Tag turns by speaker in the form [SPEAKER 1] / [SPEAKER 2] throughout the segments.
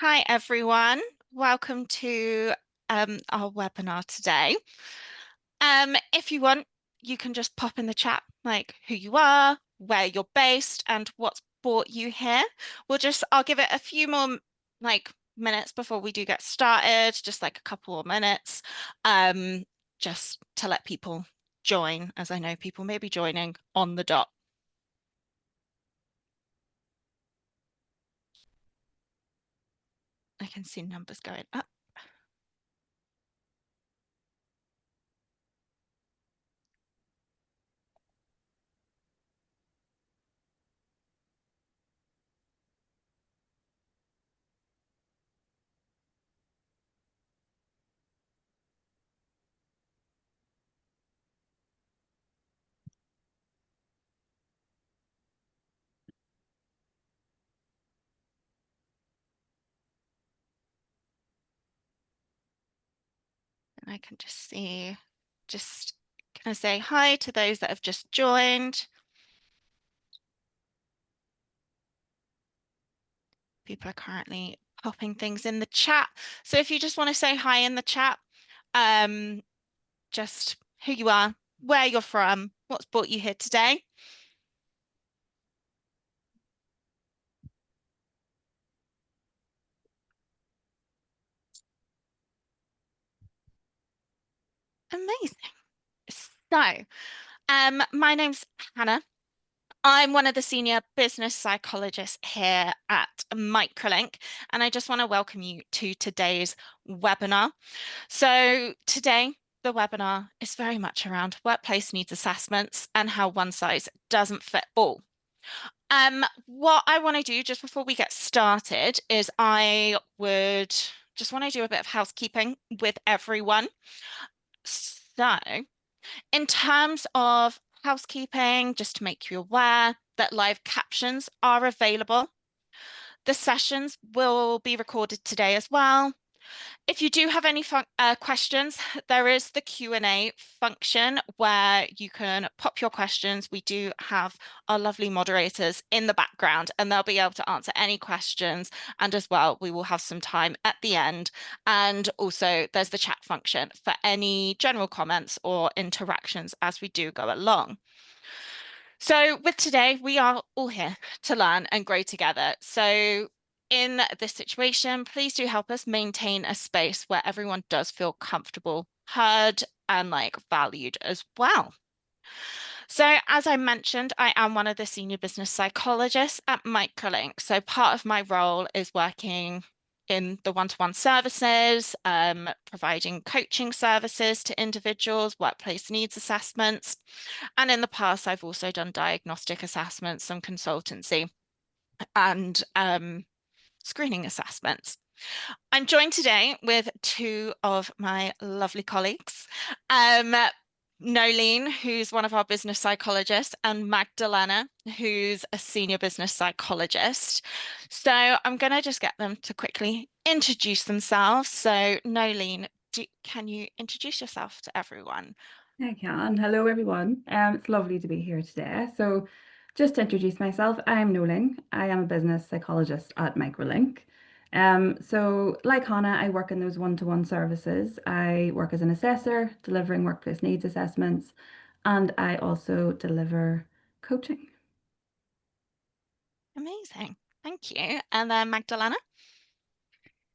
[SPEAKER 1] Hi everyone. Welcome to our webinar today. If you want, you can just pop in the chat like who you are, where you're based, and what's brought you here. I'll give it a few more minutes before we do get started, just like a couple more minutes, um, just to let people join, as I know people may be joining on the dot. I can see numbers going up. And I can just gonna say hi to those that have just joined. People are currently popping things in the chat. So if you just want to say hi in the chat, just who you are, where you're from, what's brought you here today. Amazing. So, my name's Hannah. I'm one of the senior business psychologists here at Microlink, and I just want to welcome you to today's webinar. So today, the webinar is very much around workplace needs assessments and how one size doesn't fit all. What I want to do just before we get started is I would just want to do a bit of housekeeping with everyone. So, in terms of housekeeping, just to make you aware that live captions are available. The sessions will be recorded today as well. If you do have any questions, there is the Q&A function where you can pop your questions. We do have our lovely moderators in the background and they'll be able to answer any questions. And as well, we will have some time at the end. And also there's the chat function for any general comments or interactions as we do go along. So with today, we are all here to learn and grow together. So in this situation, please do help us maintain a space where everyone does feel comfortable, heard, and valued as well. So as I mentioned, I am one of the senior business psychologists at Microlink. So part of my role is working in the one-to-one services, providing coaching services to individuals, workplace needs assessments. And in the past, I've also done diagnostic assessments, some consultancy, and screening assessments. I'm joined today with two of my lovely colleagues, Nolene, who's one of our business psychologists, and Magdalena, who's a senior business psychologist. So I'm going to just get them to quickly introduce themselves. So Nolene, can you introduce yourself to everyone?
[SPEAKER 2] I can. Hello, everyone. It's lovely to be here today. So, just to introduce myself, I'm Noling. I am a business psychologist at Microlink. Like Hannah, I work in those one-to-one services. I work as an assessor, delivering workplace needs assessments, and I also deliver coaching.
[SPEAKER 1] Amazing. Thank you. And then Magdalena?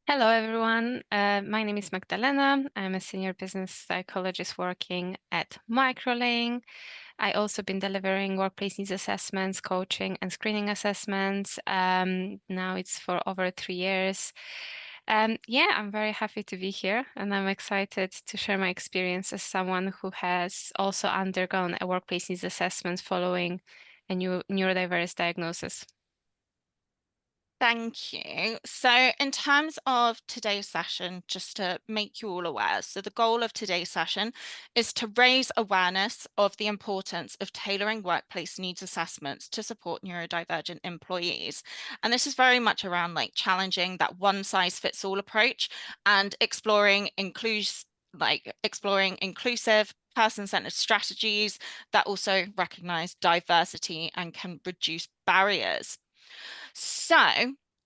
[SPEAKER 3] Hello, everyone. My name is Magdalena. I'm a senior business psychologist working at Microlink. I also been delivering workplace needs assessments, coaching, and screening assessments. Now it's for over 3 years. Yeah, I'm very happy to be here, and I'm excited to share my experience as someone who has also undergone a workplace needs assessment following a new neurodiverse diagnosis.
[SPEAKER 1] Thank you. So in terms of today's session, just to make you all aware, so the goal of today's session is to raise awareness of the importance of tailoring workplace needs assessments to support neurodivergent employees. And this is very much around challenging that one size fits all approach and exploring inclusive, person-centered strategies that also recognize diversity and can reduce barriers. So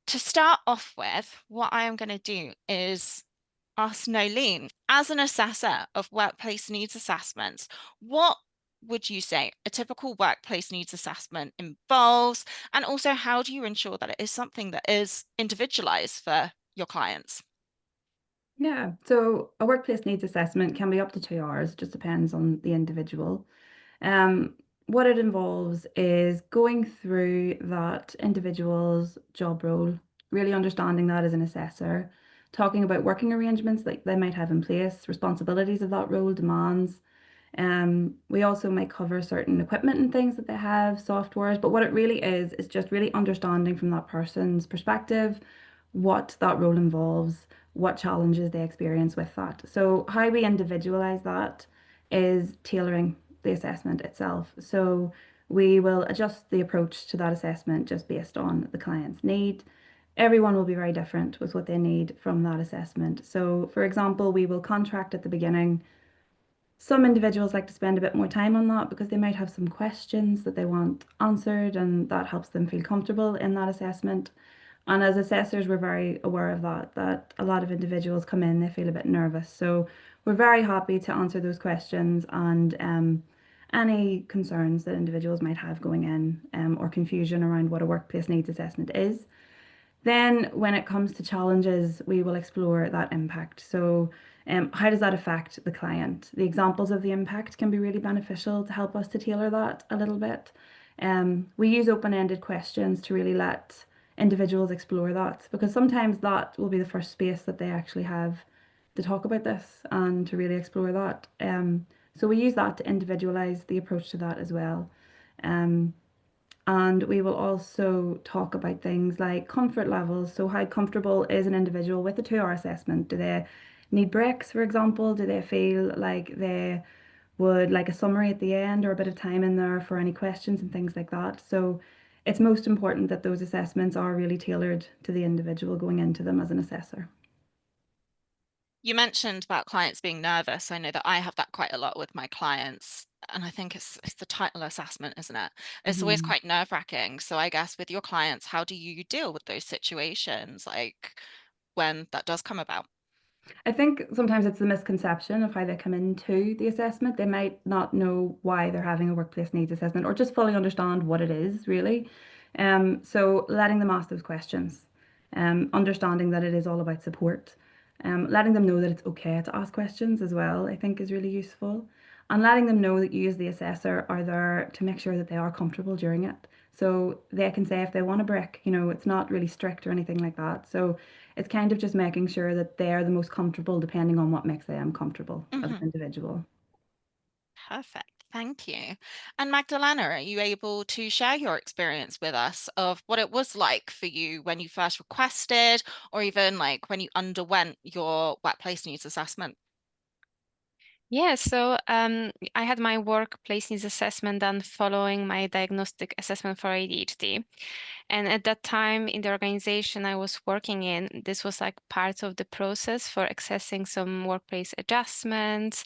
[SPEAKER 1] to start off with, what I am going to do is ask Nolene, as an assessor of workplace needs assessments, what would you say a typical workplace needs assessment involves? And also, how do you ensure that it is something that is individualized for your clients?
[SPEAKER 2] Yeah, so a workplace needs assessment can be up to 2 hours, just depends on the individual. What it involves is going through that individual's job role, really understanding that as an assessor, talking about working arrangements that they might have in place, responsibilities of that role, demands. We also might cover certain equipment and things that they have, softwares, but what it really is just really understanding from that person's perspective what that role involves, what challenges they experience with that. So, how we individualize that is tailoring the assessment itself. So, we will adjust the approach to that assessment just based on the client's need. Everyone will be very different with what they need from that assessment. So, for example, we will contract at the beginning. Some individuals like to spend a bit more time on that because they might have some questions that they want answered, and that helps them feel comfortable in that assessment. And as assessors, we're very aware of that a lot of individuals come in, they feel a bit nervous. So we're very happy to answer those questions and any concerns that individuals might have going in, or confusion around what a workplace needs assessment is. Then, when it comes to challenges, we will explore that impact. So, how does that affect the client? The examples of the impact can be really beneficial to help us to tailor that a little bit. We use open-ended questions to really let individuals explore that, because sometimes that will be the first space that they actually have to talk about this and to really explore that. So we use that to individualize the approach to that as well. Um, and we will also talk about things like comfort levels. So, how comfortable is an individual with a 2 hour assessment? Do they need breaks, for example? Do they feel like they would like a summary at the end or a bit of time in there for any questions and things like that? So, it's most important that those assessments are really tailored to the individual going into them as an assessor.
[SPEAKER 1] You mentioned about clients being nervous. I know that I have that quite a lot with my clients, and I think it's the title assessment, isn't it? It's always
[SPEAKER 2] Mhm.
[SPEAKER 1] quite nerve-wracking. So I guess with your clients, how do you deal with those situations, like when that does come about?
[SPEAKER 2] I think sometimes it's the misconception of how they come into the assessment. They might not know why they're having a workplace needs assessment or just fully understand what it is, really. So letting them ask those questions, understanding that it is all about support, letting them know that it's okay to ask questions as well, I think is really useful. And letting them know that you as the assessor are there to make sure that they are comfortable during it. So they can say if they want a break, it's not really strict or anything like that. So it's kind of just making sure that they're the most comfortable depending on what makes them comfortable as an
[SPEAKER 1] Hmm.
[SPEAKER 2] individual.
[SPEAKER 1] Perfect. Thank you. And Magdalena, are you able to share your experience with us of what it was like for you when you first requested, or even like when you underwent your workplace needs assessment?
[SPEAKER 3] Yeah, so I had my workplace needs assessment done following my diagnostic assessment for ADHD. And at that time in the organization I was working in, this was like part of the process for accessing some workplace adjustments.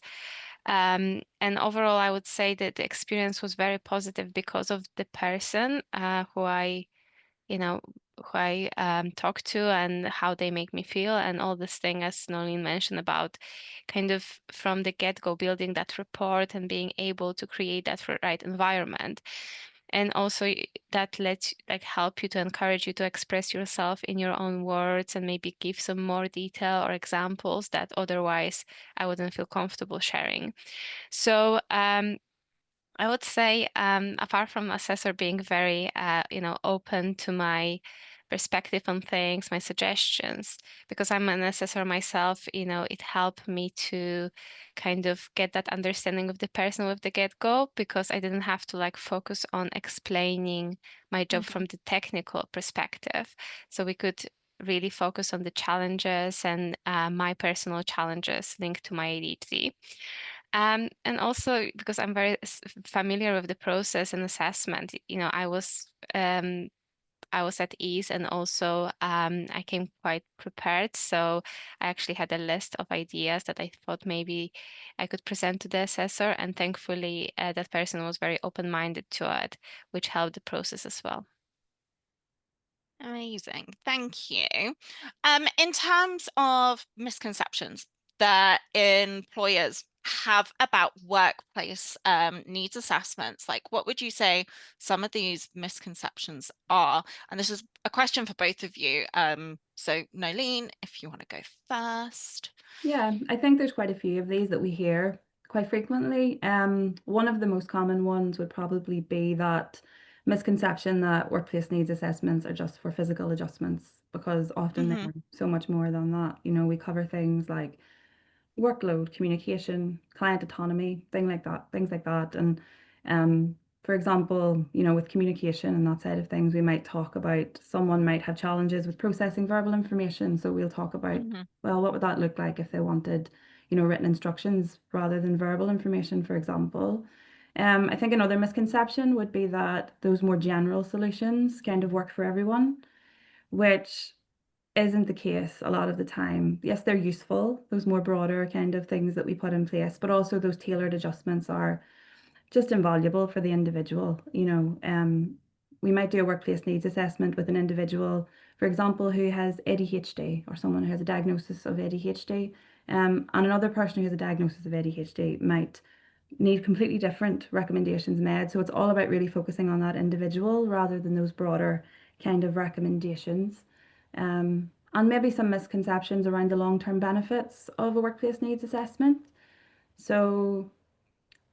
[SPEAKER 3] And overall, I would say that the experience was very positive because of the person you know, who I talk to and how they make me feel, and all this thing, as Nolene mentioned, about kind of from the get-go building that rapport and being able to create that right environment. And also that lets like help you to encourage you to express yourself in your own words and maybe give some more detail or examples that otherwise I wouldn't feel comfortable sharing. So I would say, apart from assessor being very, open to my perspective on things, my suggestions, because I'm an assessor myself, it helped me to kind of get that understanding of the person with the get-go, because I didn't have to like focus on explaining my job
[SPEAKER 1] Mhm.
[SPEAKER 3] from the technical perspective. So we could really focus on the challenges and my personal challenges linked to my ADHD. And also because I'm very familiar with the process and assessment, I was at ease, and also I came quite prepared. So I actually had a list of ideas that I thought maybe I could present to the assessor, and thankfully that person was very open-minded to it, which helped the process as well.
[SPEAKER 1] Amazing. Thank you. In terms of misconceptions that employers have about workplace needs assessments, like what would you say some of these misconceptions are? And this is a question for both of you. So Nolene, if you want to go first.
[SPEAKER 2] Yeah, I think there's quite a few of these that we hear quite frequently. One of the most common ones would probably be that misconception that workplace needs assessments are just for physical adjustments, because often
[SPEAKER 1] Mm-hmm.
[SPEAKER 2] they're so much more than that. You know, we cover things like workload, communication, client autonomy, things like that. And for example, you know, with communication and that side of things, we might talk about someone might have challenges with processing verbal information. So we'll talk about,
[SPEAKER 1] Mm-hmm.
[SPEAKER 2] well, what would that look like if they wanted, you know, written instructions rather than verbal information, for example. I think another misconception would be that those more general solutions kind of work for everyone, which isn't the case a lot of the time. Yes, they're useful, those more broader kind of things that we put in place, but also those tailored adjustments are just invaluable for the individual. You know, we might do a workplace needs assessment with an individual, for example, who has ADHD or someone who has a diagnosis of ADHD, and another person who has a diagnosis of ADHD might need completely different recommendations made. So it's all about really focusing on that individual rather than those broader kind of recommendations. And maybe some misconceptions around the long-term benefits of a workplace needs assessment. So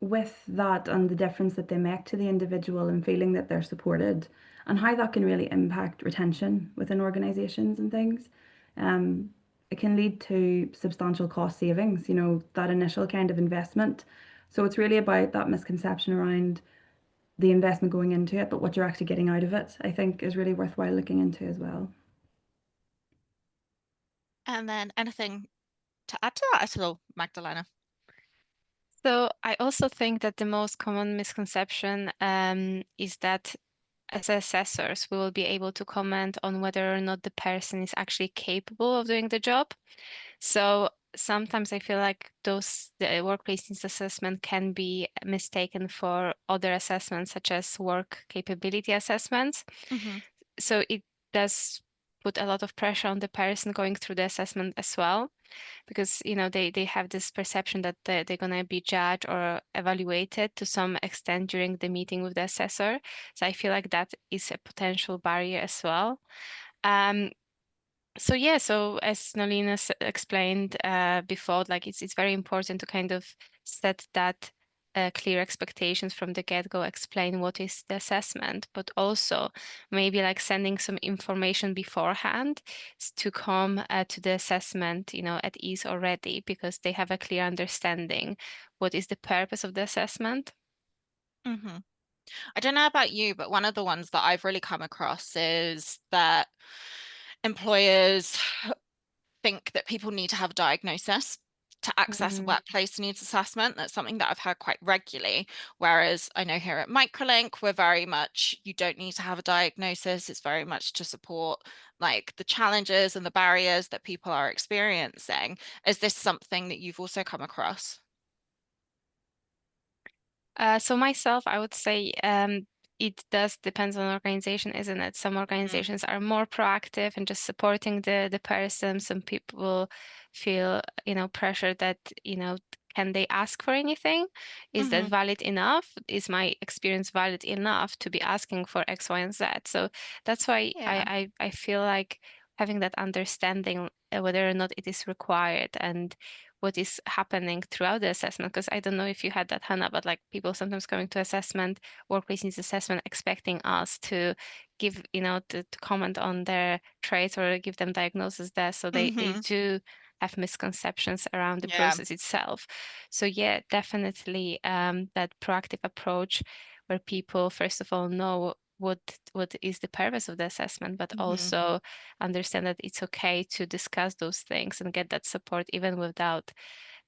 [SPEAKER 2] with that and the difference that they make to the individual and feeling that they're supported and how that can really impact retention within organizations and things. Um, it can lead to substantial cost savings, you know, that initial kind of investment. So it's really about that misconception around the investment going into it, but what you're actually getting out of it, I think is really worthwhile looking into as well.
[SPEAKER 1] And then anything to add to that at all, Magdalena?
[SPEAKER 3] So I also think that the most common misconception is that as assessors, we will be able to comment on whether or not the person is actually capable of doing the job. So sometimes I feel like the workplace needs assessment can be mistaken for other assessments, such as work capability assessments.
[SPEAKER 1] Mm-hmm.
[SPEAKER 3] So it does put a lot of pressure on the person going through the assessment as well, because they have this perception that they're going to be judged or evaluated to some extent during the meeting with the assessor. So I feel like that is a potential barrier as well. So yeah, so as Nolina explained before, like it's very important to kind of set that clear expectations from the get-go, explain what is the assessment, but also maybe like sending some information beforehand to come to the assessment, at ease already, because they have a clear understanding what is the purpose of the assessment.
[SPEAKER 1] Mm-hmm. I don't know about you, but one of the ones that I've really come across is that employers think that people need to have a diagnosis to access a
[SPEAKER 3] Mhm.
[SPEAKER 1] workplace needs assessment. That's something that I've heard quite regularly. Whereas I know here at Microlink, we're very much, you don't need to have a diagnosis. It's very much to support like the challenges and the barriers that people are experiencing. Is this something that you've also come across?
[SPEAKER 3] So myself, I would say it does depends on organization, isn't it? Some
[SPEAKER 1] Mm.
[SPEAKER 3] organizations are more proactive and just supporting the person. Some people feel, pressure that, can they ask for anything? Is that
[SPEAKER 1] Mm-hmm.
[SPEAKER 3] valid enough? Is my experience valid enough to be asking for X, Y, and Z? So that's why
[SPEAKER 1] Yeah.
[SPEAKER 3] I feel like having that understanding whether or not it is required and what is happening throughout the assessment. Because I don't know if you had that, Hannah, but like people sometimes coming to assessment, workplace needs assessment, expecting us to give, to comment on their traits or give them diagnosis there. So they
[SPEAKER 1] Mm-hmm.
[SPEAKER 3] do have misconceptions around the
[SPEAKER 1] Yeah.
[SPEAKER 3] process itself. So yeah, definitely that proactive approach where people first of all know what is the purpose of the assessment, but
[SPEAKER 1] Mm-hmm.
[SPEAKER 3] also understand that it's okay to discuss those things and get that support even without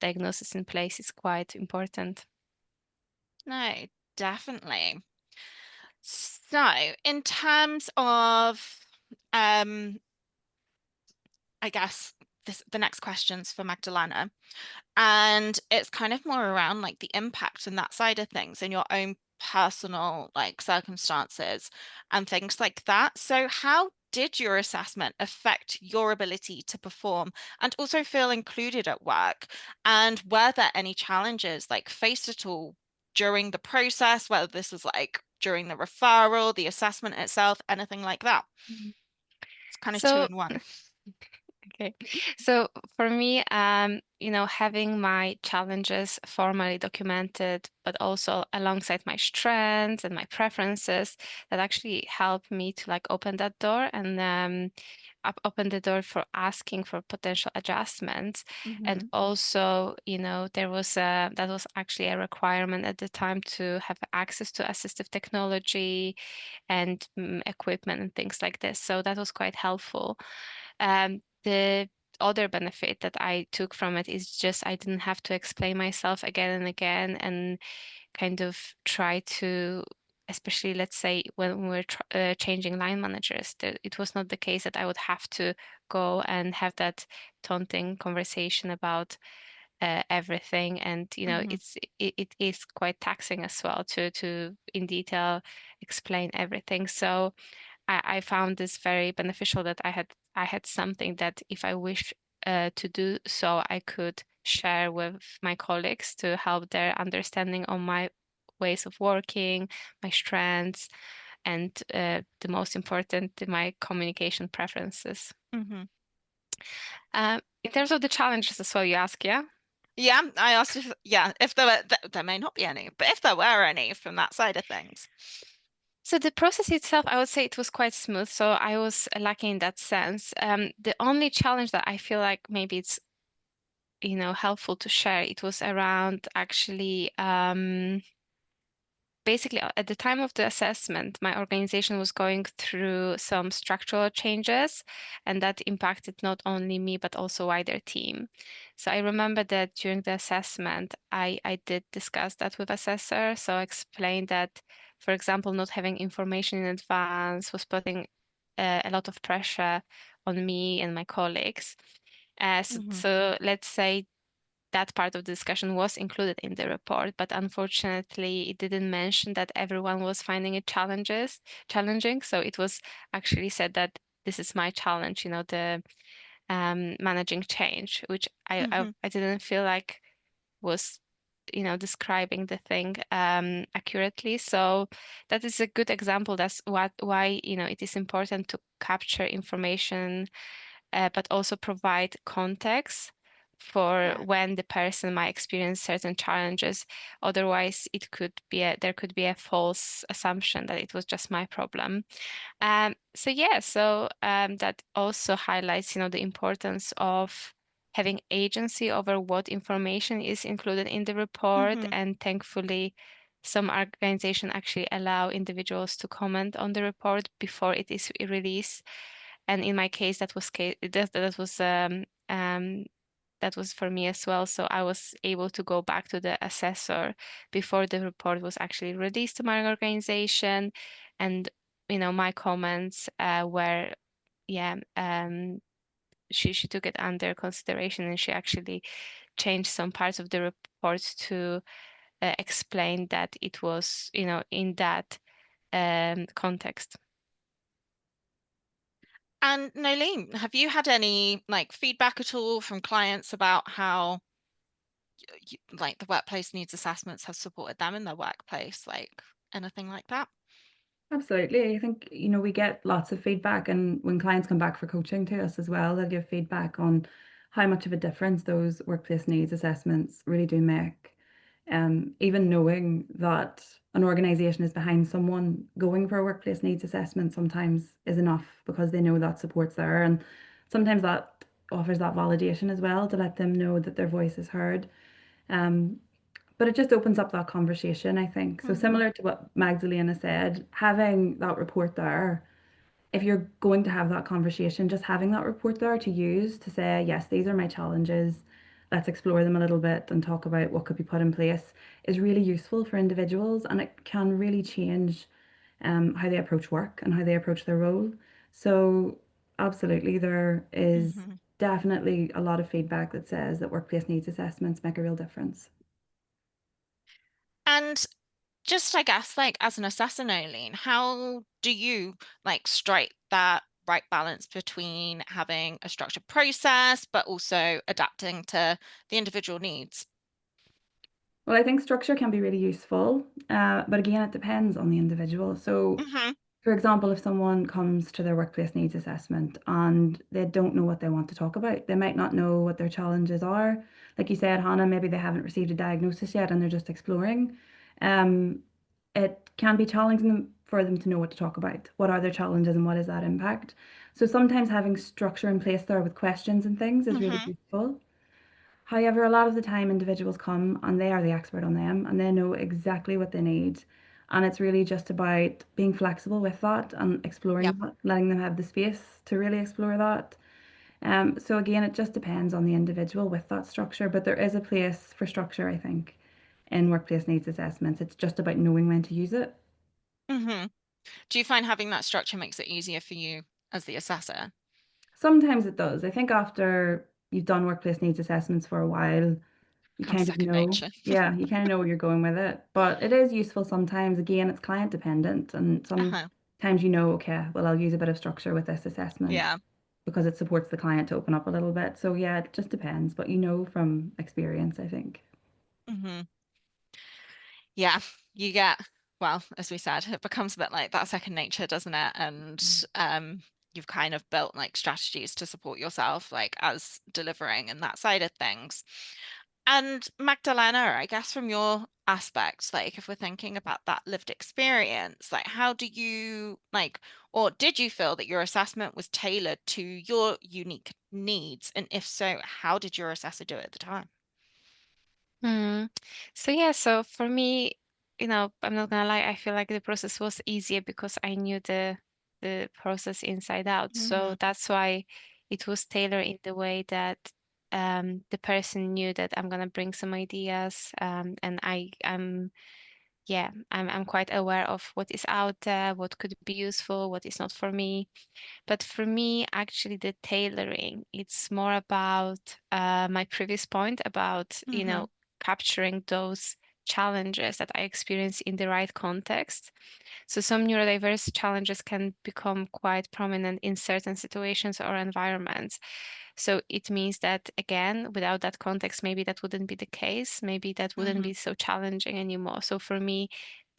[SPEAKER 3] diagnosis in place is quite important.
[SPEAKER 1] No, definitely. So, in terms of, I guess the next question's for Magdalena, and it's kind of more around like the impact and that side of things in your own personal like circumstances and things like that. So, how did your assessment affect your ability to perform and also feel included at work? And were there any challenges like faced at all during the process, whether this was like during the referral, the assessment itself, anything like that?
[SPEAKER 3] Mhm.
[SPEAKER 1] It's kind of two
[SPEAKER 3] So
[SPEAKER 1] in one.
[SPEAKER 3] Okay. So for me, having my challenges formally documented, but also alongside my strengths and my preferences, that actually helped me to like open that door and open the door for asking for potential adjustments. And
[SPEAKER 2] Mhm.
[SPEAKER 3] also, that was actually a requirement at the time to have access to assistive technology and equipment and things like this. So that was quite helpful. The other benefit that I took from it is just I didn't have to explain myself again and again and kind of try to, especially let's say when we're changing line managers, it was not the case that I would have to go and have that taunting conversation about everything. And
[SPEAKER 1] Mhm.
[SPEAKER 3] it is quite taxing as well to in detail explain everything. So I found this very beneficial that I had something that if I wish to do so, I could share with my colleagues to help their understanding on my ways of working, my strengths, and the most important, my communication preferences.
[SPEAKER 1] Mhm.
[SPEAKER 3] In terms of the challenges as well, you ask, yeah?
[SPEAKER 1] Yeah, I asked if there were, there may not be any, but if there were any from that side of things.
[SPEAKER 3] So the process itself, I would say it was quite smooth. So I was lucky in that sense. The only challenge that I feel like maybe it's helpful to share, it was around actually basically at the time of the assessment, my organization was going through some structural changes, and that impacted not only me but also wider team. So I remember that during the assessment, I did discuss that with assessor. So I explained that, for example, not having information in advance was putting a lot of pressure on me and my colleagues.
[SPEAKER 1] Mhm.
[SPEAKER 3] So let's say that part of the discussion was included in the report, but unfortunately, it didn't mention that everyone was finding it challenging. So it was actually said that this is my challenge, the managing change, which
[SPEAKER 1] Mhm.
[SPEAKER 3] I didn't feel like was describing the thing accurately. So that is a good example. That's why it is important to capture information but also provide context for
[SPEAKER 1] Yeah.
[SPEAKER 3] when the person might experience certain challenges. Otherwise, there could be a false assumption that it was just my problem. So that also highlights, the importance of having agency over what information is included in the report.
[SPEAKER 1] Mhm.
[SPEAKER 3] And thankfully, some organizations actually allow individuals to comment on the report before it is released. And in my case, that was for me as well. So I was able to go back to the assessor before the report was actually released to my organization, and my comments were, yeah, she took it under consideration, and she actually changed some parts of the report to explain that it was in that context.
[SPEAKER 1] And Nolene, have you had any like feedback at all from clients about how like the workplace needs assessments have supported them in their workplace, like anything like that?
[SPEAKER 2] Absolutely. I think, we get lots of feedback, and when clients come back for coaching to us as well, they'll give feedback on how much of a difference those workplace needs assessments really do make. Even knowing that an organization is behind someone going for a workplace needs assessment sometimes is enough because they know that support's there. And sometimes that offers that validation as well to let them know that their voice is heard. Um, but it just opens up that conversation, I think. So
[SPEAKER 1] Mhm.
[SPEAKER 2] similar to what Magdalena said, having that report there, if you're going to have that conversation, just having that report there to use to say, yes, these are my challenges. Let's explore them a little bit and talk about what could be put in place is really useful for individuals, and it can really change how they approach work and how they approach their role. So absolutely, there is
[SPEAKER 1] Mhm.
[SPEAKER 2] definitely a lot of feedback that says that workplace needs assessments make a real difference.
[SPEAKER 1] And just I guess like as an assessor, Nolene, how do you like strike that right balance between having a structured process, but also adapting to the individual needs?
[SPEAKER 2] Well, I think structure can be really useful, but again, it depends on the individual. So,
[SPEAKER 1] Hmm.
[SPEAKER 2] for example, if someone comes to their workplace needs assessment and they don't know what they want to talk about, they might not know what their challenges are. Like you said, Hannah, maybe they haven't received a diagnosis yet and they're just exploring. Um, it can be challenging for them to know what to talk about. What are their challenges and what is that impact? So sometimes having structure in place there with questions and things is really
[SPEAKER 1] Hmm.
[SPEAKER 2] useful. However, a lot of the time individuals come and they are the expert on them and they know exactly what they need. And it's really just about being flexible with that and
[SPEAKER 1] Yeah.
[SPEAKER 2] exploring that, letting them have the space to really explore that. So again, it just depends on the individual with that structure, but there is a place for structure, I think, in workplace needs assessments. It's just about knowing when to use it.
[SPEAKER 1] Hmm. Do you find having that structure makes it easier for you as the assessor?
[SPEAKER 2] Sometimes it does. I think after you've done workplace needs assessments for a while, you
[SPEAKER 1] Becomes
[SPEAKER 2] kind of
[SPEAKER 1] second
[SPEAKER 2] know,
[SPEAKER 1] nature.
[SPEAKER 2] yeah, you kind of know where you're going with it. But it is useful sometimes. Again, it's client dependent, and
[SPEAKER 1] Uh-huh.
[SPEAKER 2] sometimes you know, okay, well, I'll use a bit of structure with this assessment
[SPEAKER 1] Yeah.
[SPEAKER 2] because it supports the client to open up a little bit. So yeah, it just depends, but you know from experience, I think.
[SPEAKER 1] Hmm. Yeah, you get, well, as we said, it becomes a bit like that second nature, doesn't it? And you've kind of built like strategies to support yourself, like as delivering and that side of things. And Magdalena, I guess from your aspect, like if we're thinking about that lived experience, like how do you like, or did you feel that your assessment was tailored to your unique needs? And if so, how did your assessor do it at the time?
[SPEAKER 3] Mm. So yeah, so for me, I'm not gonna lie, I feel like the process was easier because I knew the process inside out. So
[SPEAKER 1] Hmm.
[SPEAKER 3] that's why it was tailored in the way that the person knew that I'm gonna bring some ideas, and I'm yeah, I'm quite aware of what is out there, what could be useful, what is not for me. But for me, actually, the tailoring, it's more about my previous point about,
[SPEAKER 1] Hmm.
[SPEAKER 3] capturing those challenges that I experience in the right context. So some neurodiverse challenges can become quite prominent in certain situations or environments. So it means that, again, without that context, maybe that wouldn't be the case. Maybe that wouldn't
[SPEAKER 1] Hmm.
[SPEAKER 3] be so challenging anymore. So for me,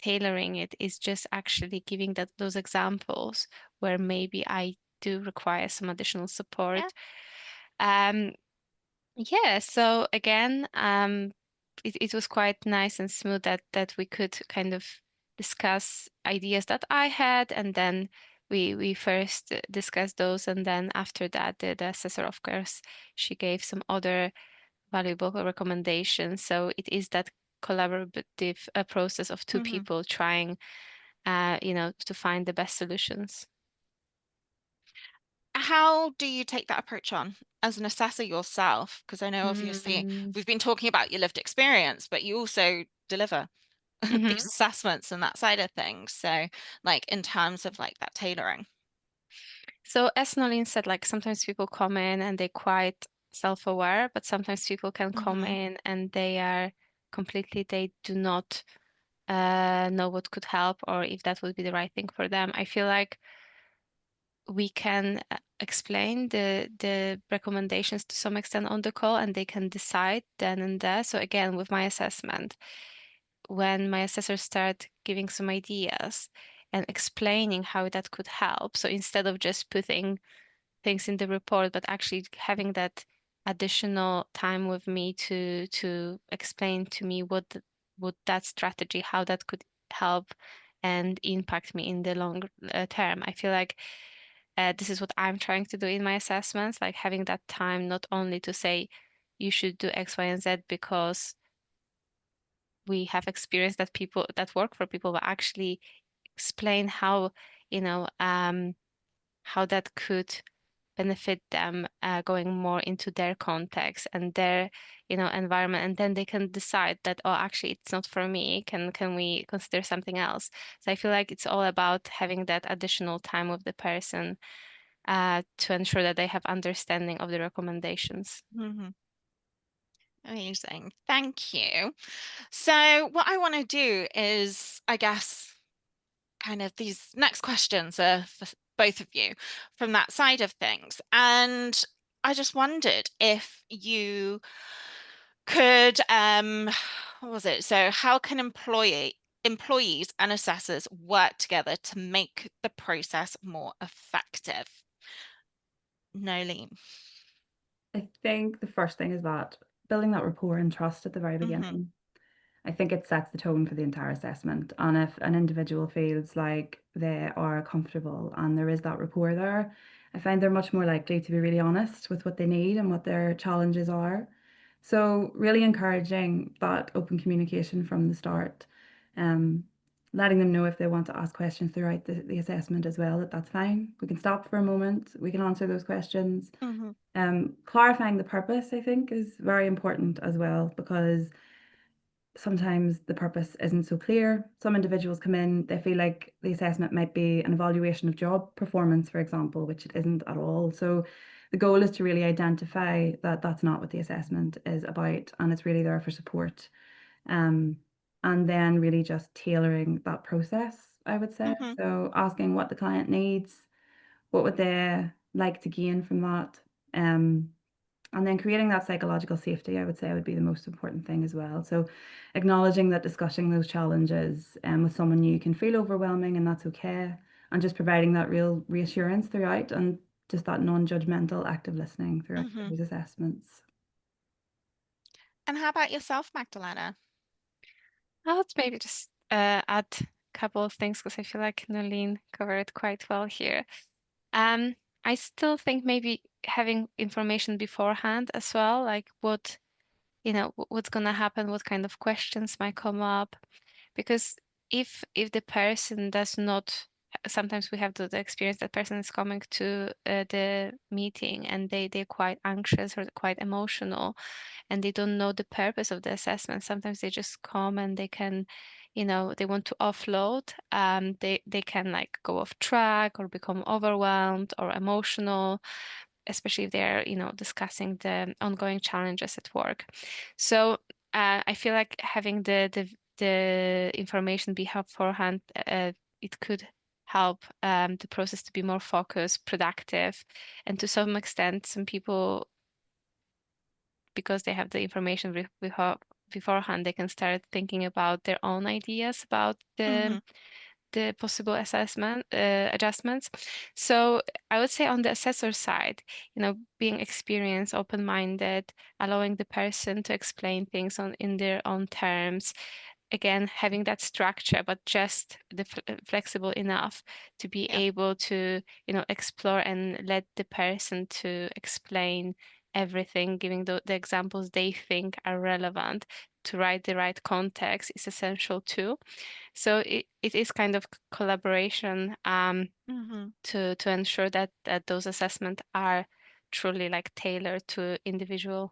[SPEAKER 3] tailoring it is just actually giving those examples where maybe I do require some additional
[SPEAKER 1] Yeah.
[SPEAKER 3] support. Um, yeah, so again, it was quite nice and smooth that we could kind of discuss ideas that I had, and then we first discussed those, and then after that, the assessor, of course, she gave some other valuable recommendations. So it is that collaborative process of two
[SPEAKER 1] Hmm.
[SPEAKER 3] people trying, to find the best solutions.
[SPEAKER 1] How do you take that approach on as an assessor yourself? Because I know obviously
[SPEAKER 3] Mm.
[SPEAKER 1] we've been talking about your lived experience, but you also deliver these
[SPEAKER 3] Mhm.
[SPEAKER 1] assessments and that side of things. So, like in terms of like that tailoring.
[SPEAKER 3] So as Nolene said, like sometimes people come in and they're quite self-aware, but sometimes people can come
[SPEAKER 1] Hmm.
[SPEAKER 3] in and they do not know what could help or if that would be the right thing for them. I feel like we can explain the recommendations to some extent on the call and they can decide then and there. So again, with my assessment, when my assessor start giving some ideas and explaining how that could help. So instead of just putting things in the report, but actually having that additional time with me to explain to me what that strategy, how that could help and impact me in the long term. I feel like this is what I'm trying to do in my assessments, like having that time not only to say you should do X, Y, and Z because we have experienced that people that work for people, but actually explain how, how that could benefit them going more into their context and their environment, and then they can decide that, oh, actually it's not for me, can we consider something else. So I feel like it's all about having that additional time with the person to ensure that they have understanding of the recommendations.
[SPEAKER 1] Hmm. Amazing. Thank you. So, what I want to do is, I guess, kind of these next questions are both of you from that side of things. And I just wondered if you could, what was it? So how can employees and assessors work together to make the process more effective? Nolene.
[SPEAKER 2] I think the first thing is that building that rapport and trust at the very beginning. I think it sets the tone for the entire assessment. And if an individual feels like they are comfortable and there is that rapport there, I find they're much more likely to be really honest with what they need and what their challenges are. So, really encouraging that open communication from the start, um, letting them know if they want to ask questions throughout the assessment as well, that's fine. We can stop for a moment, we can answer those questions. Clarifying the purpose, I think, is very important as well, because sometimes the purpose isn't so clear. Some individuals come in, they feel like the assessment might be an evaluation of job performance, for example, which it isn't at all. So the goal is to really identify that that's not what the assessment is about, and it's really there for support. And then really just tailoring that process, I would say. So asking what the client needs, what would they like to gain from that, and then creating that psychological safety, I would say, would be the most important thing as well. So acknowledging that discussing those challenges with someone new can feel overwhelming, and that's okay. And just providing that real reassurance throughout, and just that non-judgmental active listening throughout those assessments.
[SPEAKER 1] And how about yourself, Magdalena?
[SPEAKER 3] I would maybe just add a couple of things because I feel like Nolene covered quite well here. I still think maybe having information beforehand as well, like what, what's gonna happen, what kind of questions might come up, because if the person does not, sometimes we have the experience that person is coming to the meeting and they're quite anxious or quite emotional, and they don't know the purpose of the assessment. Sometimes they just come and they can, they want to offload. They can like go off track or become overwhelmed or emotional, especially if they're, discussing the ongoing challenges at work. So I feel like having the information beforehand, it could help the process to be more focused, productive, and to some extent, some people, because they have the information beforehand, they can start thinking about their own ideas about the possible assessment adjustments. So I would say on the assessor side, being experienced, open-minded, allowing the person to explain things in their own terms. Again, having that structure, but just flexible enough to be able to, explore and let the person to explain everything, giving the examples they think are relevant to write the right context is essential too. So it is kind of collaboration to ensure that those assessments are truly like tailored to individual.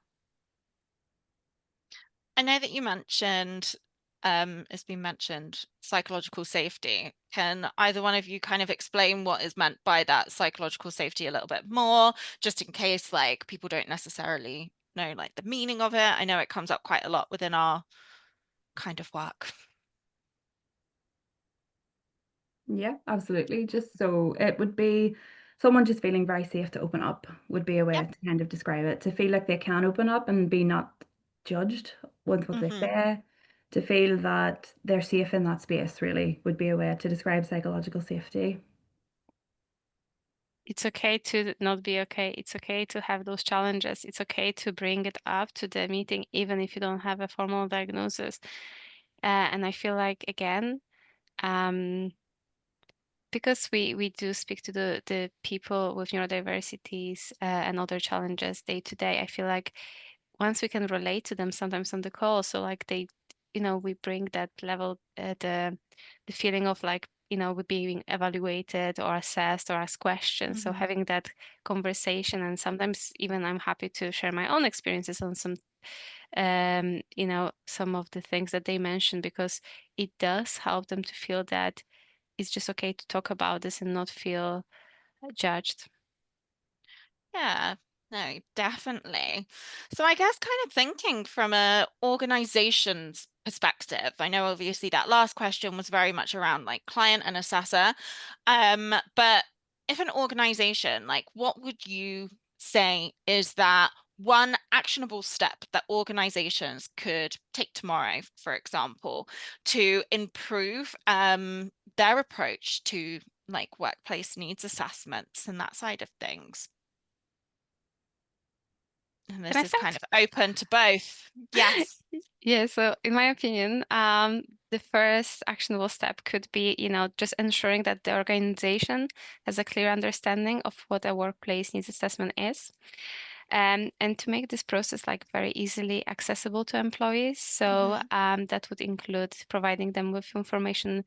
[SPEAKER 1] I know that you mentioned, it's been mentioned, psychological safety. Can either one of you kind of explain what is meant by that psychological safety a little bit more, just in case like people don't necessarily know like the meaning of it? I know it comes up quite a lot within our kind of work.
[SPEAKER 2] Yeah, absolutely. Just so it would be someone just feeling very safe to open up would be a way to kind of describe it. To feel like they can open up and be not judged with what they say. To feel that they're safe in that space really would be a way to describe psychological safety.
[SPEAKER 3] It's okay to not be okay. It's okay to have those challenges. It's okay to bring it up to the meeting, even if you don't have a formal diagnosis. And I feel like, again, because we do speak to the people with neurodiversities and other challenges day to day, I feel like once we can relate to them sometimes on the call, so like they, we bring that level, the feeling of like, we're being evaluated or assessed or asked questions. So having that conversation, and sometimes even I'm happy to share my own experiences on some, some of the things that they mentioned, because it does help them to feel that it's just okay to talk about this and not feel judged.
[SPEAKER 1] Yeah, no, definitely. So I guess kind of thinking from a organization's perspective, I know obviously that last question was very much around like client and assessor, but if an organization, like what would you say is that one actionable step that organizations could take tomorrow, for example, to improve their approach to like workplace needs assessments and that side of things? And
[SPEAKER 3] Can I
[SPEAKER 1] this is kind
[SPEAKER 3] start?
[SPEAKER 1] of open to both. Yes.
[SPEAKER 3] Yeah, so in my opinion, the first actionable step could be, just ensuring that the organization has a clear understanding of what a workplace needs assessment is. And to make this process like very easily accessible to employees. So that would include providing them with information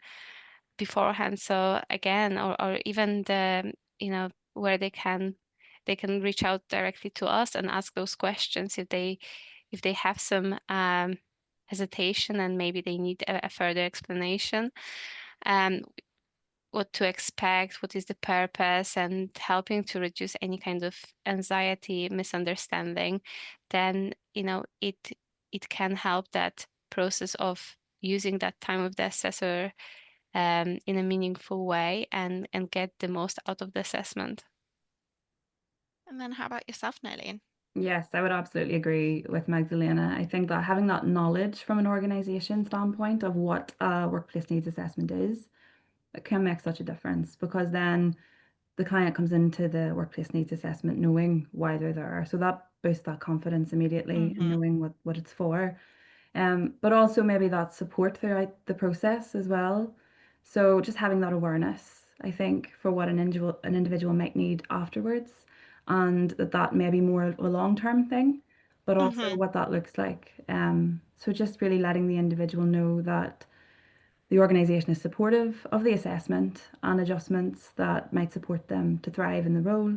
[SPEAKER 3] beforehand. So again, or even where they can reach out directly to us and ask those questions if they have some hesitation and maybe they need a further explanation. Um, what to expect, what is the purpose, and helping to reduce any kind of anxiety, misunderstanding, then it can help that process of using that time with the assessor in a meaningful way and get the most out of the assessment.
[SPEAKER 1] And then how about yourself, Nolene?
[SPEAKER 2] Yes, I would absolutely agree with Magdalena. I think that having that knowledge from an organization standpoint of what a workplace needs assessment is, it can make such a difference because then the client comes into the workplace needs assessment knowing why they're there. So that boosts that confidence immediately in knowing what it's for. But also maybe that support throughout the process as well. So just having that awareness, I think, for what an individual might need afterwards, and that may be more of a long-term thing, but also what that looks like. So just really letting the individual know that the organization is supportive of the assessment and adjustments that might support them to thrive in the role.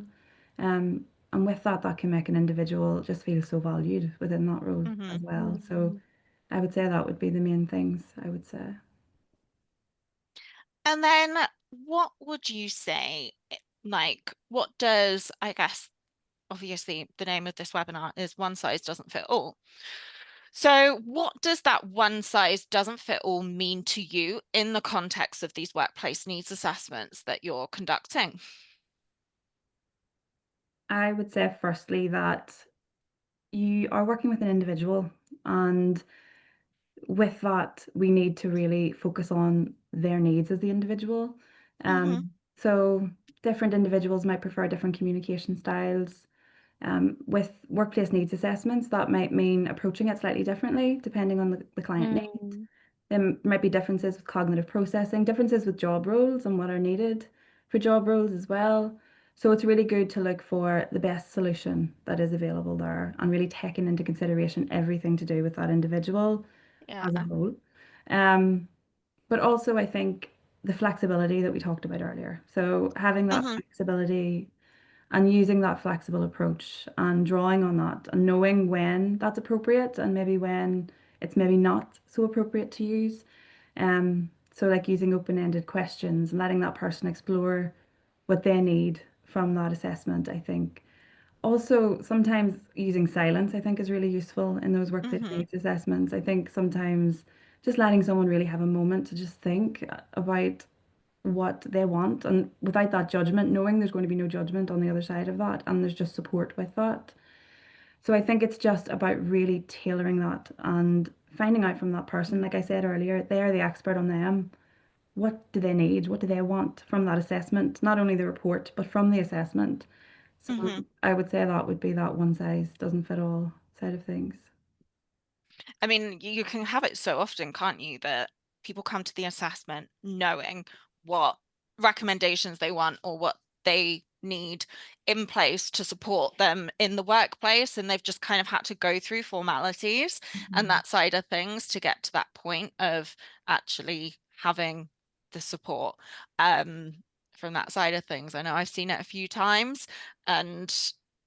[SPEAKER 2] And with that, that can make an individual just feel so valued within that role as well. So I would say that would be the main things I would say.
[SPEAKER 1] And then what would you say, like, what does, I guess, obviously the name of this webinar is One Size Doesn't Fit All. So what does that one size doesn't fit all mean to you in the context of these workplace needs assessments that you're conducting?
[SPEAKER 2] I would say firstly that you are working with an individual, and with that, we need to really focus on their needs as the individual. So different individuals might prefer different communication styles. With workplace needs assessments, that might mean approaching it slightly differently depending on the client need.
[SPEAKER 3] Mm.
[SPEAKER 2] There might be differences with cognitive processing, differences with job roles and what are needed for job roles as well. So it's really good to look for the best solution that is available there and really taking into consideration everything to do with that individual
[SPEAKER 1] Yeah.
[SPEAKER 2] as a whole. Um, but also, I think the flexibility that we talked about earlier. So having that flexibility and using that flexible approach and drawing on that and knowing when that's appropriate and maybe when it's maybe not so appropriate to use. So like using open-ended questions and letting that person explore what they need from that assessment, I think. Also, sometimes using silence, I think, is really useful in those workplace needs assessments. I think sometimes just letting someone really have a moment to just think about what they want and without that judgment, knowing there's going to be no judgment on the other side of that and there's just support with that. So I think it's just about really tailoring that and finding out from that person, like I said earlier, they are the expert on them. What do they need? What do they want from that assessment? Not only the report, but from the assessment. So I would say that would be that one size doesn't fit all side of things.
[SPEAKER 1] I mean, you can have it so often, can't you, that people come to the assessment knowing what recommendations they want or what they need in place to support them in the workplace, and they've just kind of had to go through formalities and that side of things to get to that point of actually having the support from that side of things. I know I've seen it a few times, and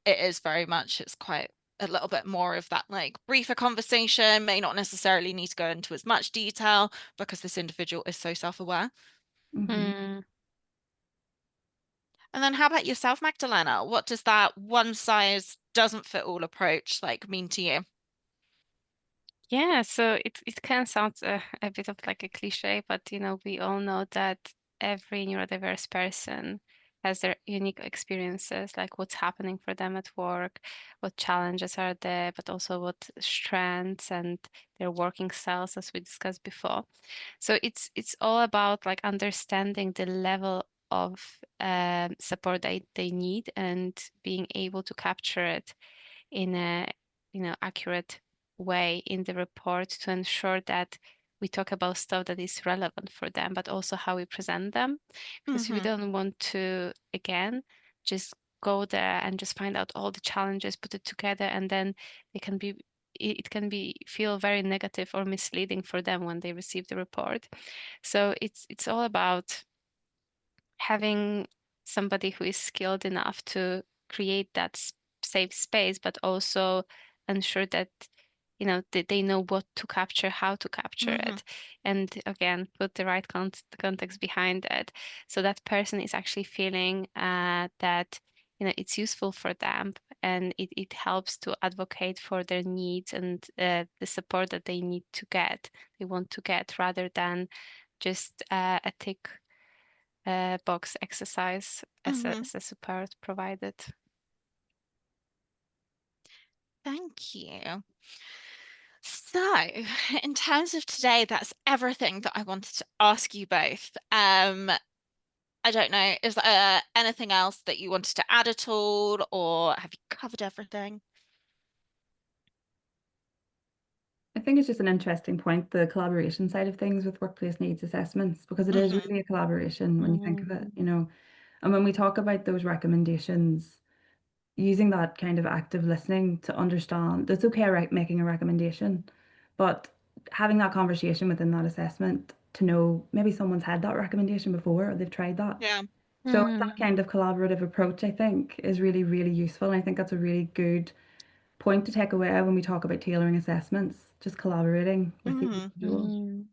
[SPEAKER 1] it is very much, it's quite a little bit more of that like briefer conversation, may not necessarily need to go into as much detail because this individual is so self-aware.
[SPEAKER 2] Mhm.
[SPEAKER 3] Mm.
[SPEAKER 1] And then how about yourself, Magdalena? What does that one size doesn't fit all approach like mean to you?
[SPEAKER 3] Yeah, so it can sound a bit of like a cliche, but we all know that every neurodiverse person has their unique experiences, like what's happening for them at work, what challenges are there, but also what strengths and their working styles, as we discussed before. So it's all about like understanding the level of support that they need and being able to capture it in a accurate way in the report to ensure that we talk about stuff that is relevant for them, but also how we present them, because we
[SPEAKER 1] Mm-hmm.
[SPEAKER 3] don't want to again just go there and just find out all the challenges, put it together, and then it can be feel very negative or misleading for them when they receive the report. So it's all about having somebody who is skilled enough to create that safe space, but also ensure that they know what to capture, how to capture
[SPEAKER 1] Mm-hmm.
[SPEAKER 3] it, and again put the right context behind it, so that person is actually feeling that it's useful for them, and it helps to advocate for their needs and the support that they want to get, rather than just a tick box exercise as
[SPEAKER 1] Mm-hmm.
[SPEAKER 3] a support provided.
[SPEAKER 1] Thank you. So, in terms of today, that's everything that I wanted to ask you both. I don't know, is there anything else that you wanted to add at all, or have you covered everything?
[SPEAKER 2] I think it's just an interesting point, the collaboration side of things with workplace needs assessments, because it is
[SPEAKER 1] Mm-hmm.
[SPEAKER 2] really a collaboration when you think of it,
[SPEAKER 3] Mm.
[SPEAKER 2] you know. And when we talk about those recommendations, using that kind of active listening to understand it's okay, right, making a recommendation, but having that conversation within that assessment to know maybe someone's had that recommendation before or they've tried that.
[SPEAKER 1] Yeah.
[SPEAKER 2] So that
[SPEAKER 3] Mm.
[SPEAKER 2] kind of collaborative approach, I think, is really, really useful. And I think that's a really good point to take away when we talk about tailoring assessments, just collaborating with the
[SPEAKER 1] Mm-hmm.
[SPEAKER 2] individual.
[SPEAKER 3] Mm.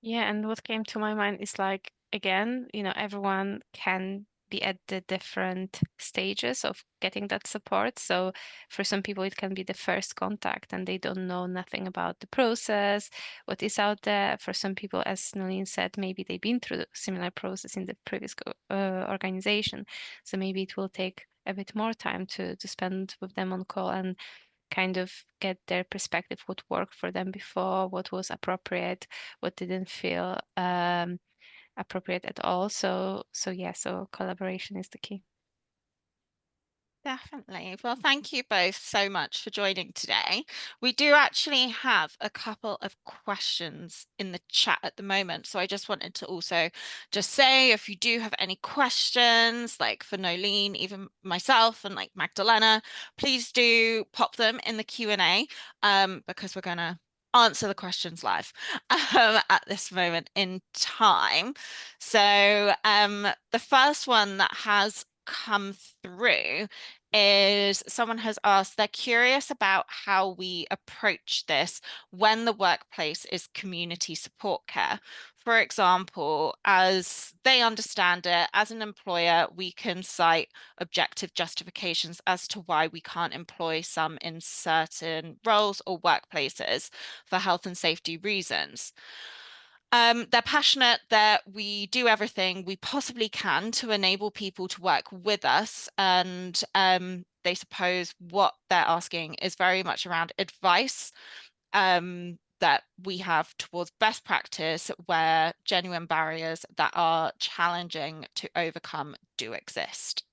[SPEAKER 3] Yeah, and what came to my mind is like, again, everyone can be at the different stages of getting that support. So for some people, it can be the first contact and they don't know nothing about the process, what is out there. For some people, as Nolene said, maybe they've been through a similar process in the previous organization. So maybe it will take a bit more time to spend with them on call and kind of get their perspective, what worked for them before, what was appropriate, what didn't feel appropriate at all. So yeah, so collaboration is the key.
[SPEAKER 1] Definitely. Well, thank you both so much for joining today. We do actually have a couple of questions in the chat at the moment. So I just wanted to also just say, if you do have any questions, like for Nolene, even myself and like Magdalena, please do pop them in the Q&A because we're going to answer the questions live at this moment in time. So the first one that has come through is someone has asked, they're curious about how we approach this when the workplace is community support care. For example, as they understand it, as an employer, we can cite objective justifications as to why we can't employ some in certain roles or workplaces for health and safety reasons. They're passionate that we do everything we possibly can to enable people to work with us. And they suppose what they're asking is very much around advice that we have towards best practice where genuine barriers that are challenging to overcome do exist.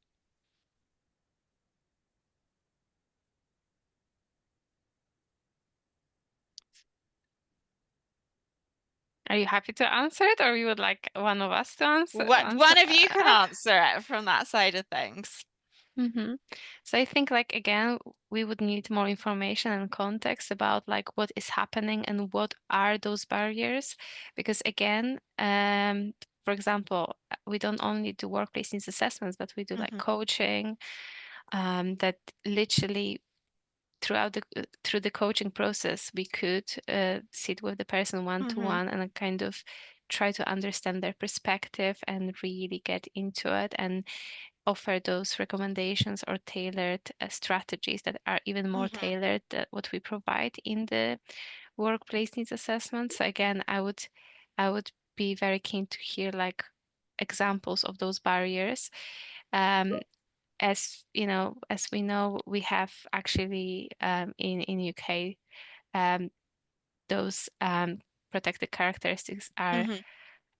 [SPEAKER 3] Are you happy to answer it, or you would like one of us to answer?
[SPEAKER 1] One of you can answer it from that side of things.
[SPEAKER 3] So I think like again, we would need more information and context about like what is happening and what are those barriers, because again, for example, we don't only do workplace needs assessments, but we do like
[SPEAKER 1] Mhm.
[SPEAKER 3] coaching, that literally through the coaching process, we could sit with the person one to
[SPEAKER 1] Mhm.
[SPEAKER 3] one and kind of try to understand their perspective and really get into it and offer those recommendations or tailored strategies that are even more
[SPEAKER 1] Mhm.
[SPEAKER 3] tailored than what we provide in the workplace needs assessment. So again, I would be very keen to hear like examples of those barriers. As you know, as we know, we have actually in UK those protected characteristics
[SPEAKER 1] Mhm.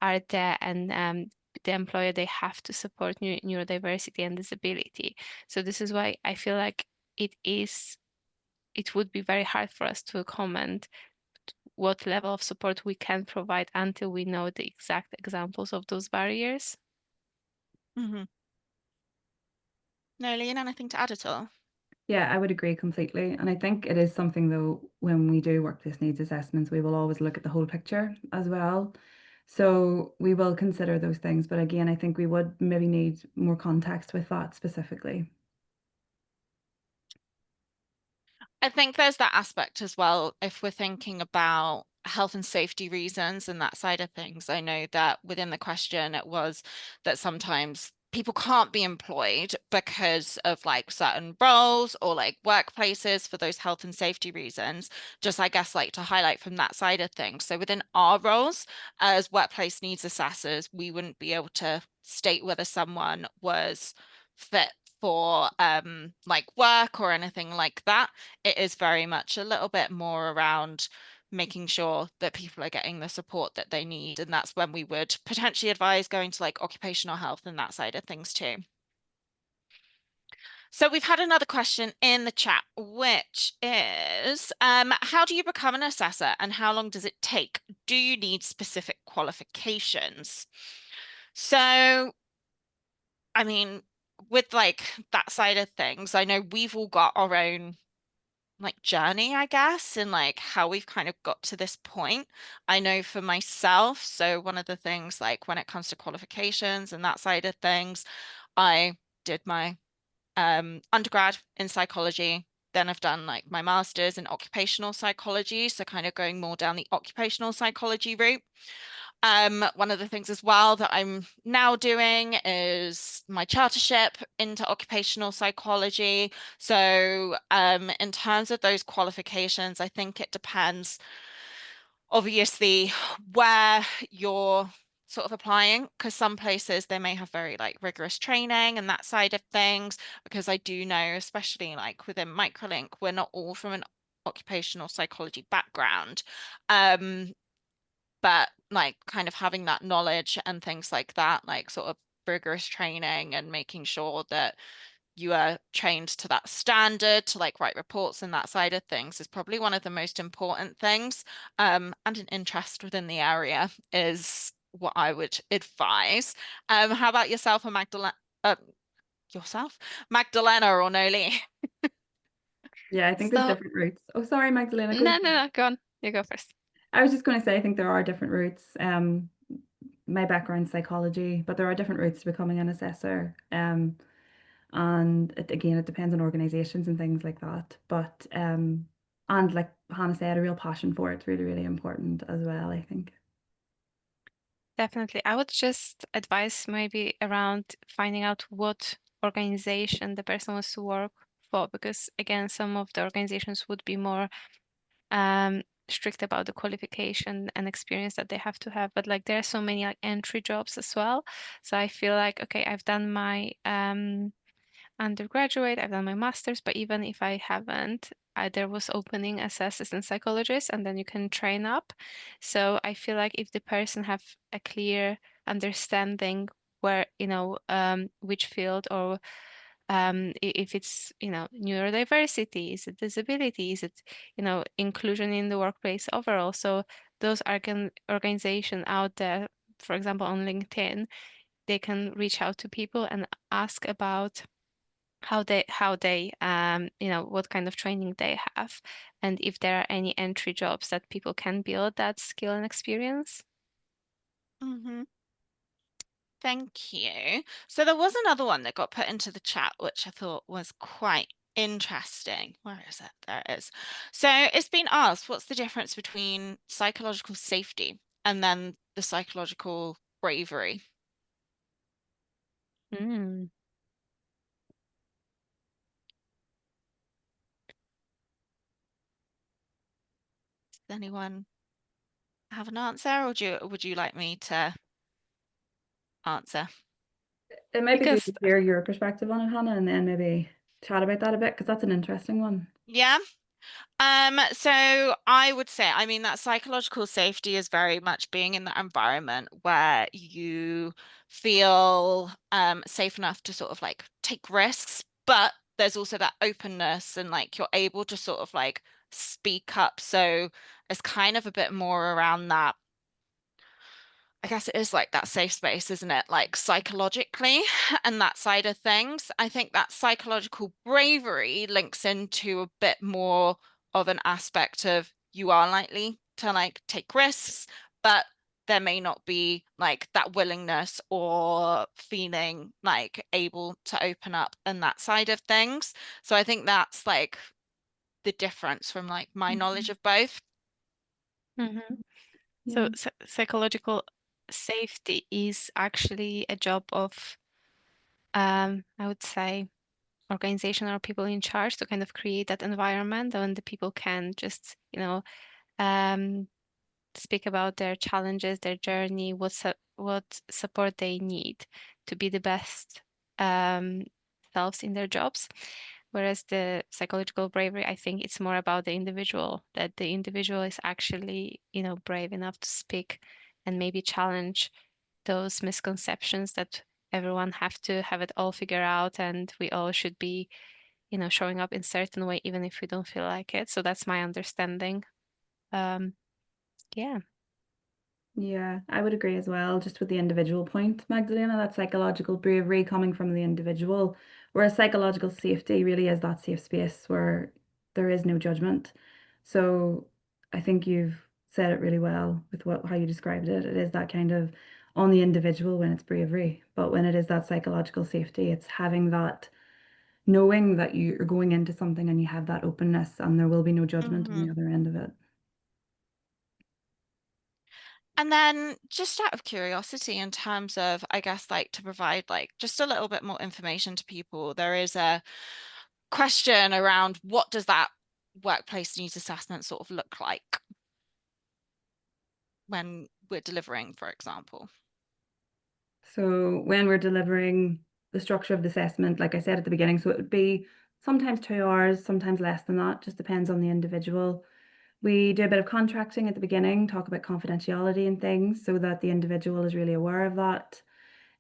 [SPEAKER 3] are there, and the employer, they have to support neurodiversity and disability. So this is why I feel like it would be very hard for us to comment what level of support we can provide until we know the exact examples of those barriers.
[SPEAKER 1] Mhm. No, Leon, anything to add at all?
[SPEAKER 2] Yeah, I would agree completely. And I think it is something, though, when we do workplace needs assessments, we will always look at the whole picture as well. So we will consider those things. But again, I think we would maybe need more context with that specifically.
[SPEAKER 1] I think there's that aspect as well. If we're thinking about health and safety reasons and that side of things, I know that within the question it was that sometimes people can't be employed because of like certain roles or like workplaces for those health and safety reasons. Just, I guess, like to highlight from that side of things. So within our roles as workplace needs assessors, we wouldn't be able to state whether someone was fit for like work or anything like that. It is very much a little bit more around making sure that people are getting the support that they need. And that's when we would potentially advise going to like occupational health and that side of things too. So we've had another question in the chat, which is, how do you become an assessor and how long does it take? Do you need specific qualifications? So, I mean, with like that side of things, I know we've all got our own like journey, I guess, and like how we've kind of got to this point. I know for myself, so one of the things like when it comes to qualifications and that side of things, I did my undergrad in psychology. Then I've done like my master's in occupational psychology, so kind of going more down the occupational psychology route. One of the things as well that I'm now doing is my chartership into occupational psychology. So, in terms of those qualifications, I think it depends, obviously, where you're sort of applying, because some places they may have very like rigorous training and that side of things. Because I do know, especially like within Microlink, we're not all from an occupational psychology background. Um, but like kind of having that knowledge and things like that, like sort of rigorous training and making sure that you are trained to that standard to like write reports and that side of things is probably one of the most important things. And an interest within the area is what I would advise. How about yourself and Magdalena? Yourself, Magdalena or Noli?
[SPEAKER 2] Yeah, I think there's
[SPEAKER 3] So,
[SPEAKER 2] different routes. Oh, sorry, Magdalena, go
[SPEAKER 3] no,
[SPEAKER 2] ahead.
[SPEAKER 3] no, no, go on. You go first.
[SPEAKER 2] I was just going to say, I think there are different routes. My background's psychology, but there are different routes to becoming an assessor. And again, it depends on organizations and things like that. But and like Hannah said, a real passion for it's really, really important as well, I think.
[SPEAKER 3] Definitely. I would just advise maybe around finding out what organization the person wants to work for, because again, some of the organizations would be more strict about the qualification and experience that they have to have. But like there are so many like entry jobs as well. So I feel like, okay, I've done my undergraduate, I've done my master's, but even if I haven't, there was opening as assistant psychologist, and then you can train up. So I feel like if the person have a clear understanding where, which field, or if it's, neurodiversity, is it disability, is it, inclusion in the workplace overall. So those organization out there, for example, on LinkedIn, they can reach out to people and ask about how they what kind of training they have, and if there are any entry jobs that people can build that skill and experience.
[SPEAKER 1] Mm-hmm. Thank you. So there was another one that got put into the chat, which I thought was quite interesting. Where is it? There it is. So it's been asked, what's the difference between psychological safety and then the psychological bravery?
[SPEAKER 3] Mm.
[SPEAKER 1] Does anyone have an answer, or would you like me to answer.
[SPEAKER 2] It might be good
[SPEAKER 3] Because
[SPEAKER 2] to hear your perspective on it, Hannah, and then maybe chat about that a bit because that's an interesting one.
[SPEAKER 1] Yeah. So I would say, I mean, that psychological safety is very much being in that environment where you feel safe enough to sort of like take risks, but there's also that openness and like you're able to sort of like speak up. So it's kind of a bit more around that. I guess it is like that safe space, isn't it? Like psychologically and that side of things. I think that psychological bravery links into a bit more of an aspect of you are likely to like take risks, but there may not be like that willingness or feeling like able to open up and that side of things. So I think that's like the difference from like my knowledge of both.
[SPEAKER 3] Mhm.
[SPEAKER 2] Yeah.
[SPEAKER 3] So psychological safety is actually a job of, I would say, organization or people in charge to kind of create that environment when the people can just, um, speak about their challenges, their journey, what support they need to be the best um, selves in their jobs. Whereas the psychological bravery, I think it's more about the individual, that the individual is actually, brave enough to speak and maybe challenge those misconceptions that everyone have to have it all figured out and we all should be, showing up in certain way even if we don't feel like it. So that's my understanding. Um, yeah.
[SPEAKER 2] Yeah, I would agree as well, just with the individual point, Magdalena, that psychological bravery coming from the individual, whereas psychological safety really is that safe space where there is no judgment. So I think you've said it really well with how you described it. It is that kind of on the individual when it's bravery, but when it is that psychological safety, it's having that knowing that you're going into something and you have that openness and there will be no judgment on
[SPEAKER 1] Mm-hmm.
[SPEAKER 2] the other end of it.
[SPEAKER 1] And then just out of curiosity, in terms of, I guess, like to provide like just a little bit more information to people, there is a question around what does that workplace needs assessment sort of look like when we're delivering, for example?
[SPEAKER 2] So when we're delivering the structure of the assessment, like I said at the beginning, so it would be sometimes 2 hours, sometimes less than that, just depends on the individual. We do a bit of contracting at the beginning, talk about confidentiality and things so that the individual is really aware of that.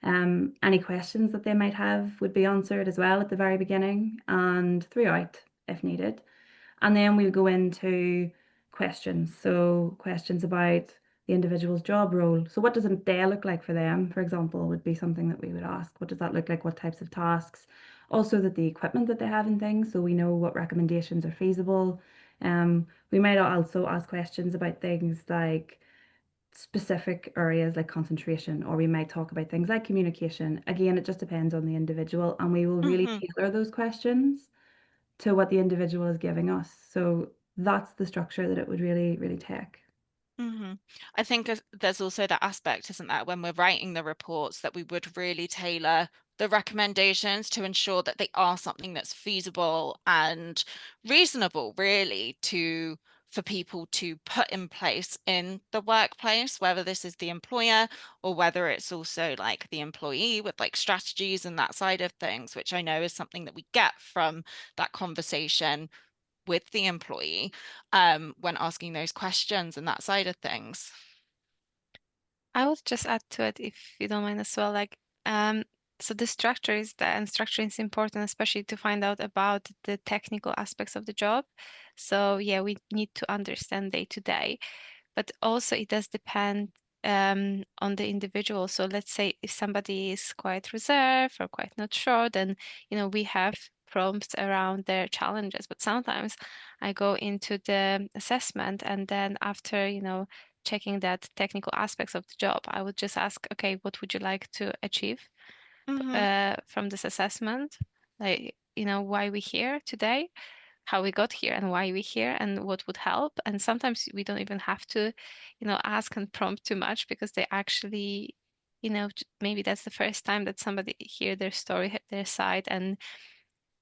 [SPEAKER 2] Any questions that they might have would be answered as well at the very beginning and throughout if needed. And then we'll go into questions. So questions about the individual's job role. So what does a day look like for them, for example, would be something that we would ask. What does that look like? What types of tasks? Also that the equipment that they have and things, so we know what recommendations are feasible. We might also ask questions about things like specific areas like concentration, or we might talk about things like communication. Again, it just depends on the individual, and we will really
[SPEAKER 1] Mm-hmm.
[SPEAKER 2] tailor those questions to what the individual is giving us. So that's the structure that it would really, really take.
[SPEAKER 1] Mm-hmm. I think there's also that aspect, isn't there, when we're writing the reports, that we would really tailor the recommendations to ensure that they are something that's feasible and reasonable, really, for people to put in place in the workplace, whether this is the employer or whether it's also like the employee with like strategies and that side of things, which I know is something that we get from that conversation with the employee when asking those questions and that side of things.
[SPEAKER 3] I would just add to it if you don't mind as well. So the structure is there, and structure is important, especially to find out about the technical aspects of the job. So yeah, we need to understand day to day, but also it does depend on the individual. So let's say if somebody is quite reserved or quite not sure, then we have prompts around their challenges. But sometimes I go into the assessment and then after checking that technical aspects of the job, I would just ask, okay, what would you like to achieve
[SPEAKER 1] Mm-hmm.
[SPEAKER 3] from this assessment? Like, why we here today, how we got here and why we here and what would help. And sometimes we don't even have to, ask and prompt too much because they actually, maybe that's the first time that somebody hear their story, their side, and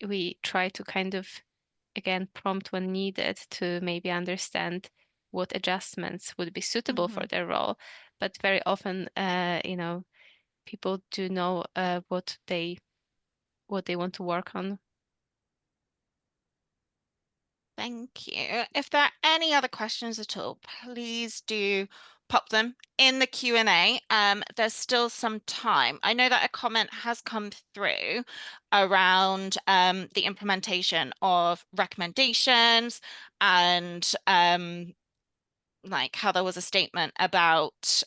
[SPEAKER 3] we try to kind of again prompt when needed to maybe understand what adjustments would be suitable
[SPEAKER 1] Mm-hmm.
[SPEAKER 3] for their role. But very often, people do know what they want to work on.
[SPEAKER 1] Thank you. If there are any other questions at all, please do pop them in the Q&A. There's still some time. I know that a comment has come through around the implementation of recommendations and like how there was a statement about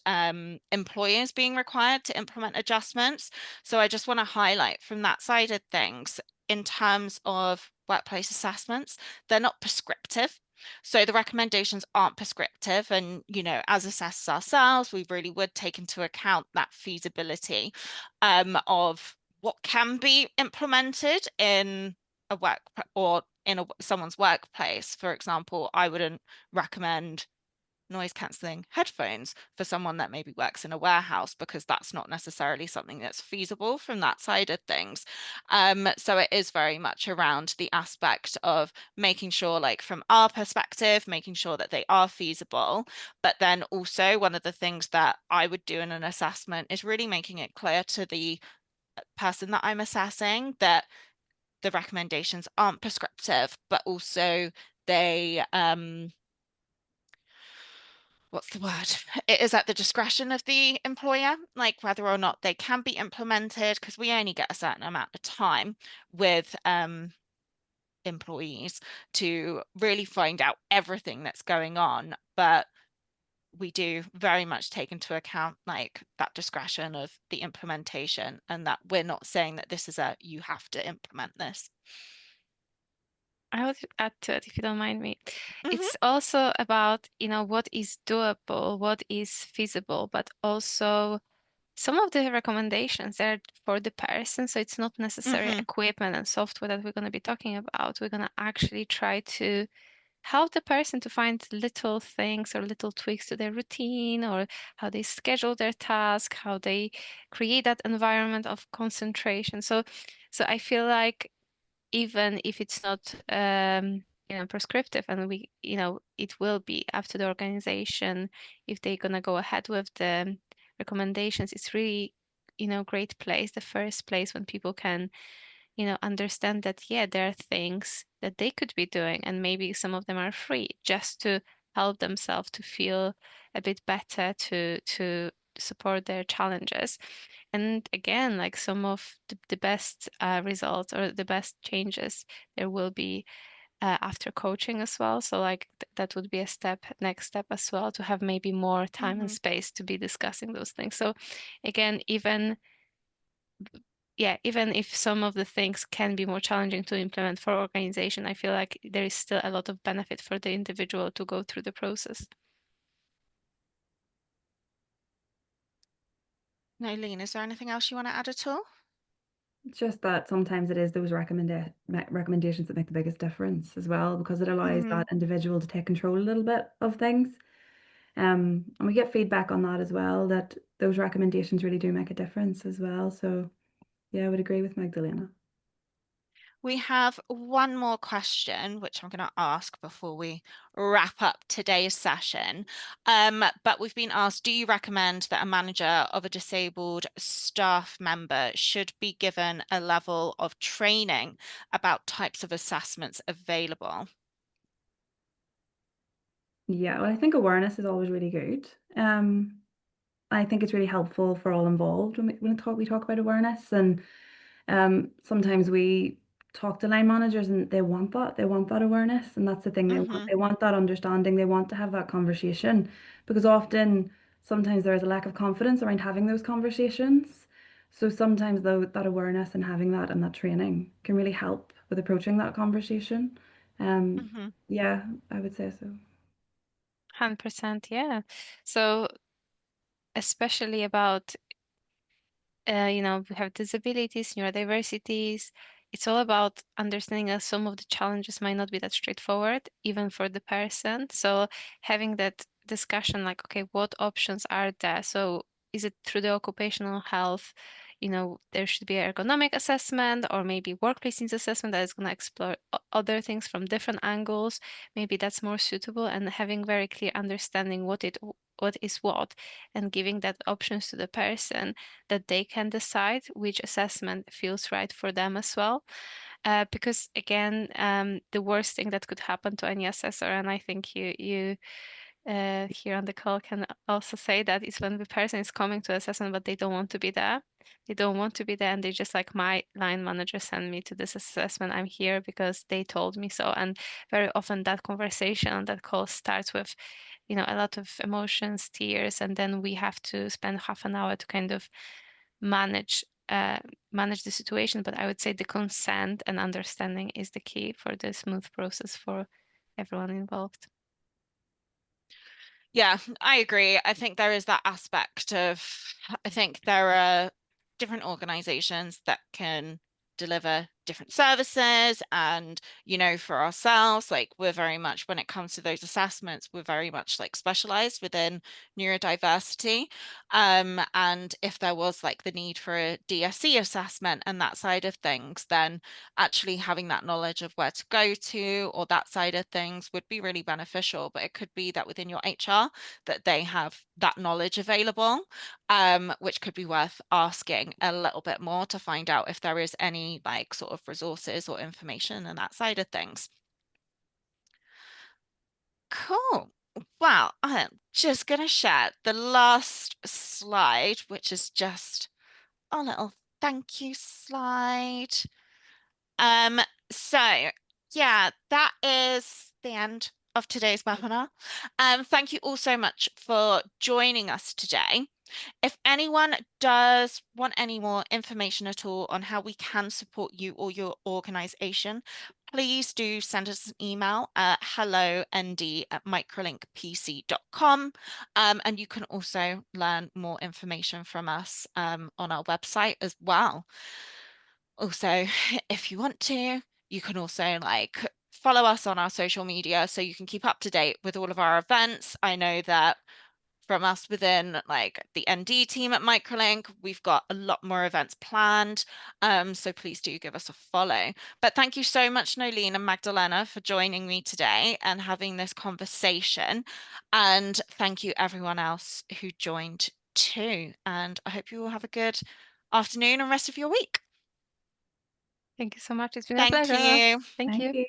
[SPEAKER 1] employers being required to implement adjustments. So I just want to highlight from that side of things, in terms of workplace assessments, they're not prescriptive. So the recommendations aren't prescriptive, and as assessors ourselves, we really would take into account that feasibility of what can be implemented in a work or in someone's workplace. For example, I wouldn't recommend noise cancelling headphones for someone that maybe works in a warehouse, because that's not necessarily something that's feasible from that side of things. So it is very much around the aspect of making sure, like from our perspective, making sure that they are feasible. But then also, one of the things that I would do in an assessment is really making it clear to the person that I'm assessing that the recommendations aren't prescriptive, but also they what's the word? It is at the discretion of the employer, like whether or not they can be implemented, because we only get a certain amount of time with employees to really find out everything that's going on. But we do very much take into account like that discretion of the implementation, and that we're not saying that this is you have to implement this.
[SPEAKER 3] I would add to it, if you don't mind me.
[SPEAKER 1] Mhm.
[SPEAKER 3] It's also about, what is doable, what is feasible, but also some of the recommendations are for the person. So it's not necessarily
[SPEAKER 1] Mhm.
[SPEAKER 3] equipment and software that we're going to be talking about. We're going to actually try to help the person to find little things or little tweaks to their routine, or how they schedule their task, how they create that environment of concentration. So I feel like even if it's not prescriptive, and it will be up to the organization if they're gonna go ahead with the recommendations. It's really great place, the first place when people can understand that, yeah, there are things that they could be doing, and maybe some of them are free, just to help themselves to feel a bit better, to support their challenges. And again, like some of the best results or the best changes, there will be after coaching as well. So like that would be a next step as well, to have maybe more time and
[SPEAKER 1] Mhm.
[SPEAKER 3] space to be discussing those things. So again, even if some of the things can be more challenging to implement for organization, I feel like there is still a lot of benefit for the individual to go through the process.
[SPEAKER 1] Nolene, is there anything else you want to add at all?
[SPEAKER 2] It's just that sometimes it is those recommendations that make the biggest difference as well, because it allows
[SPEAKER 1] Mhm.
[SPEAKER 2] that individual to take control a little bit of things. And we get feedback on that as well, that those recommendations really do make a difference as well. So yeah, I would agree with Magdalena.
[SPEAKER 1] We have one more question, which I'm going to ask before we wrap up today's session. But we've been asked, do you recommend that a manager of a disabled staff member should be given a level of training about types of assessments available?
[SPEAKER 2] Yeah, well, I think awareness is always really good. I think it's really helpful for all involved when we talk about awareness. And sometimes we talk to line managers and they want that awareness, and that's the thing they want.
[SPEAKER 1] Mhm.
[SPEAKER 2] They want that understanding. They want to have that conversation, because often sometimes there is a lack of confidence around having those conversations. So sometimes though, that awareness and having that and that training can really help with approaching that conversation.
[SPEAKER 1] Mhm.
[SPEAKER 2] Yeah, I would say so.
[SPEAKER 3] 100%, yeah. So especially about we have disabilities, neurodiversities. It's all about understanding that some of the challenges might not be that straightforward, even for the person. So having that discussion, like, okay, what options are there? So is it through the occupational health? There should be an ergonomic assessment, or maybe workplace needs assessment that is going to explore other things from different angles. Maybe that's more suitable, and having very clear understanding what is what, and giving that options to the person that they can decide which assessment feels right for them as well. Because again, the worst thing that could happen to any assessor, and I think you here on the call can also say that, is when the person is coming to assessment but they don't want to be there. They don't want to be there, and they just like, my line manager sent me to this assessment. I'm here because they told me so. And very often that conversation on that call starts with, a lot of emotions, tears, and then we have to spend half an hour to kind of manage the situation. But I would say the consent and understanding is the key for the smooth process for everyone involved.
[SPEAKER 1] Yeah, I agree. I think there is that aspect of, I think there are different organizations that can deliver different services, and for ourselves, like, we're very much, when it comes to those assessments, we're very much like specialized within neurodiversity, and if there was like the need for a DSE assessment and that side of things, then actually having that knowledge of where to go to, or that side of things, would be really beneficial. But it could be that within your HR, that they have that knowledge available, which could be worth asking a little bit more to find out if there is any like sort of resources or information and that side of things. Cool. Well, I'm just going to share the last slide, which is just a little thank you slide. So yeah, that is the end of today's webinar. Thank you all so much for joining us today. If anyone does want any more information at all on how we can support you or your organization, please do send us an email at hellond@microlinkpc.com. And you can also learn more information from us on our website as well. Also, if you want to, you can also like follow us on our social media so you can keep up to date with all of our events. I know that from us within like the ND team at Microlink, we've got a lot more events planned. So please do give us a follow. But thank you so much, Nolene and Magdalena, for joining me today and having this conversation. And thank you everyone else who joined too. And I hope you all have a good afternoon and rest of your week.
[SPEAKER 3] Thank you so much. It's been a
[SPEAKER 1] Thank
[SPEAKER 3] pleasure.
[SPEAKER 1] you.
[SPEAKER 3] Thank
[SPEAKER 2] Thank
[SPEAKER 3] you.
[SPEAKER 2] you.